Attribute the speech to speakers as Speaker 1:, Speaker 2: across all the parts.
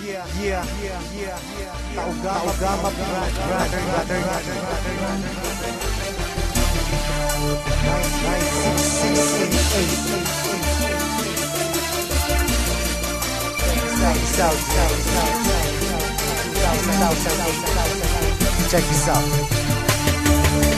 Speaker 1: Taugama Check this out.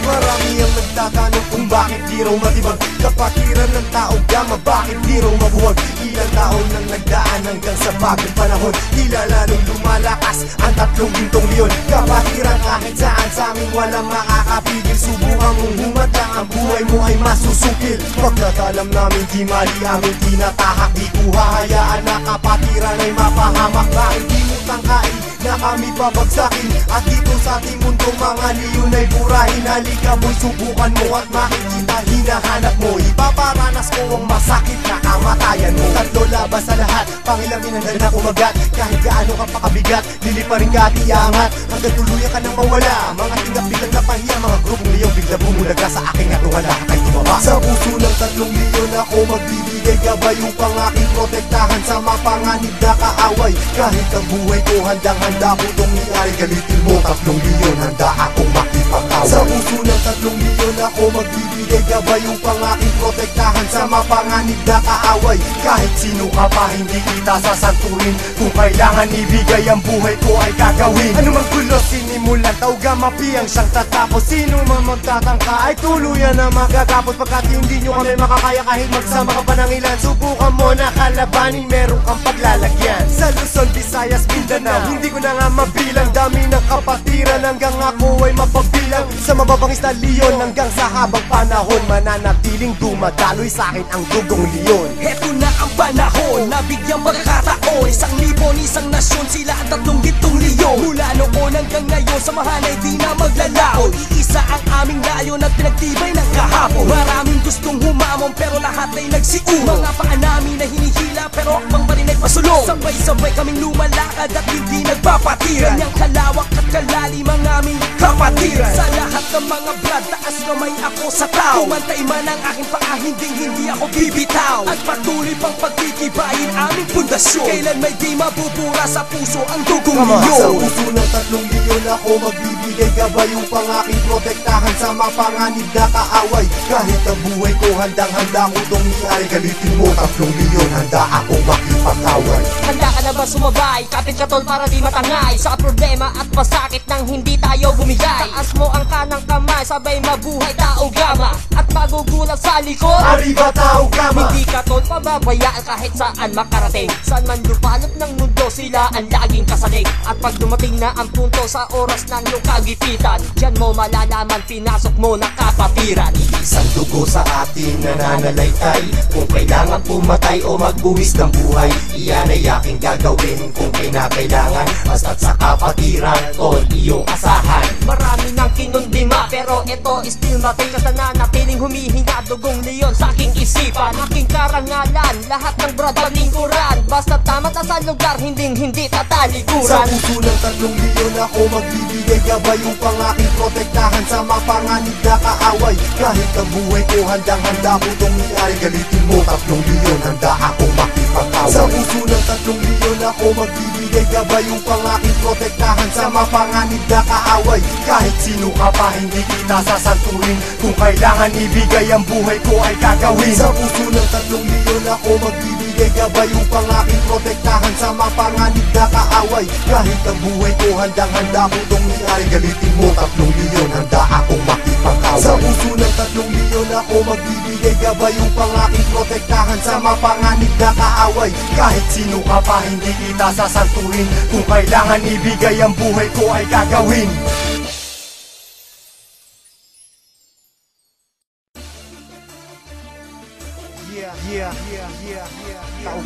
Speaker 2: Marami ang nagtatanong kung bakit di raw matibag kapatiran ng tao gama, bakit di raw mabuwag. Ilang taon nang nagdaan hanggang sa bagong panahon, tila lalong lumalakas ang 3 gintong leon. Kapatiran kahit saan sa amin walang makakapigil. Subukan mong humatang, ang buhay mo ay masusukil. Pagkatalam namin di mali aming tinatahak, di ko hahayaan na kapatiran ay mapahamak. Bakit di mo tangkain na kami babagsakin? At dito sa ating mundo mga leon ay burahin. Halika boy, subukan mo at makikita hinahanap mo. Ipaparanas ko ang masakit na kamatayan mo. 3 laban sa lahat, pangilamin ang na kumagat. Kahit gaano ka pakabigat, liliparin ka at iangat hanggang tuluyan ka nang mawala. Mga tingap biglang napahiya, mga grupong liyong bigla bumulaga sa aking atungan. Lahat ay tumaba. Sa puso ng 3 leon ako magbibigay gabay upang aking protektahan sa mapanganib na kaaway. Kahit ang buhay ko handang-handa ko itong iari. Galitin mo 3 leon, handa akong makipag-away. Sa puso ng 3 leon ako magbibigay gabay upang aking protektahan sa mapanganib na kaaway. Kahit sino ka pa hindi kita sasanturin, kung kailangan ibigay ang buhay ko ay gagawin. Ano mang gulo sinimulan, taugama piyang siyang tatapos. Sino man magtatangka ay tuluyan na magagapos. Pagkat hindi nyo kami makakaya kahit magsama ka pa ng ilan. Subukan mo na kalabanin, meron kang paglalagyan. Sa Luzon, Visayas, Mindanao, hindi ko na nga mabilang. Dami ng kapatiran hanggang ako ay mapabilang. Sa mababangis na leon hanggang sa habang panahon, mananatiling dumadaloy sa akin ang dugong leon.
Speaker 3: Heto na ang panahon, nabigyang pagkakataon. 1,000 isang nasyon, sila ang 3 gintong leon. Mula noon hanggang ngayon, samahan ay di na maglalaon. Iisa ang aming layon at pinagtibay ng kahapon. Maraming gustong humamon pero lahat ay nagsiuno. Mga paa namin na hinihila pero akbang pa rin ay pasulong. Sabay-sabay kaming lumalakad at hindi nagpapatiran. Ganyang kalawak at kalalim ang aming kapatiran. Sa lahat ng mga brad, taas kamay ako sa tao. Kumantay man ang aking paa, hindi ako bibitaw. At patuloy pang pagtitibayin aming pundasyon. Kailan may di mabubura sa puso ang dugong leon.
Speaker 2: Sa puso ng 3 leon ako magbibigay gabay upang aking protektahan sa mapanganib na kaaway. Kahit ang buhay ko handang-handa ko itong iari. Galitin mo 3 leon, handa akong makipag-away.
Speaker 4: Handa ka na ba sumabay? Kapit ka tol para di matangay sa problema at masakit nang hindi tayo bumigay. Taas mo ang kanang kamay, sabay mabuhay taugama. At magugulat sa likod,
Speaker 2: Arriba taugama.
Speaker 4: hindi ka tol pababayaan kahit saan makarating. Saan man lupalop ng mundo, sila ang laging kasalig. At pag dumating na ang punto sa oras ng iyong kagipitan, diyan mo malalaman, pinasok mo na kapatiran.
Speaker 2: Isang dugo sa atin nananalaytay. Kung kailangan pumatay o magbuwis ng buhay, iyan ay aking gagawin kung kinakailangan. Basta't sa kapatiran, tol, iyong asahan.
Speaker 4: Marami nang kinundima pero ito still natin. Kasi nanatiling humihinga dugong leon sa aking isipan. Aking karangalan, lahat ng brad lingkuran. Basta tama sa lugar, hindi tatalikuran.
Speaker 2: Sa puso ng 3 leon ako magbibigay gabay upang aking protektahan sa mapanganib na kaaway. Kahit ang buhay ko handang-handa ko itong iari. Galitin mo 3 leon, handa akong makipag-away. Sa puso ng 3 leon ako magbibigay gabay upang aking protektahan sa mapanganib na kaaway. Kahit sino ka pa hindi kita sasanturin, kung kailangan ibigay ang buhay ko ay gagawin. Sa puso ng 3 leon ako magbibigay gabay upang aking protektahan sa mapanganib na kaaway. Kahit ang buhay ko handang-handa ko itong iari. Galitin mo 3 leon, handa akong makipag-away. Sa puso ng 3 leon ako magbibigay gabay upang aking protektahan sa mapanganib na kaaway. Kahit sino ka pa hindi kita sasanturin, kung kailangan ibigay ang buhay ko ay gagawin.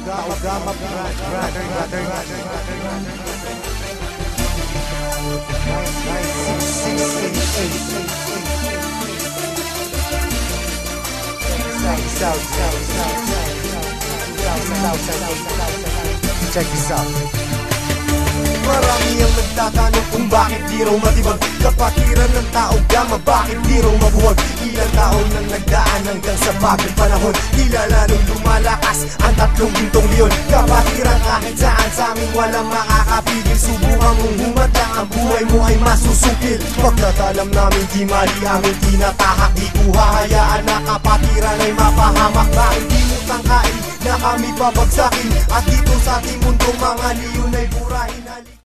Speaker 1: Taugama Check this out.
Speaker 2: Marami ang nagtatanong kung bakit di raw matibag kapatiran ng tao gama, bakit di raw mabuwag. Ilang taon nang nagdaan hanggang sa bagong panahon, tila lalong lumalakas ang tatlong gintong leon. Kapatiran kahit saan sa amin walang makakapigil. Subukan mong humatang, ang buhay mo ay masusukil. Pagkatalam namin di mali aming tinatahak, di ko hahayaan na kapatiran ay mapahamak. Bakit di mo tangkain na kami babagsakin, at dito sa ating mundo mga leon ay burahin.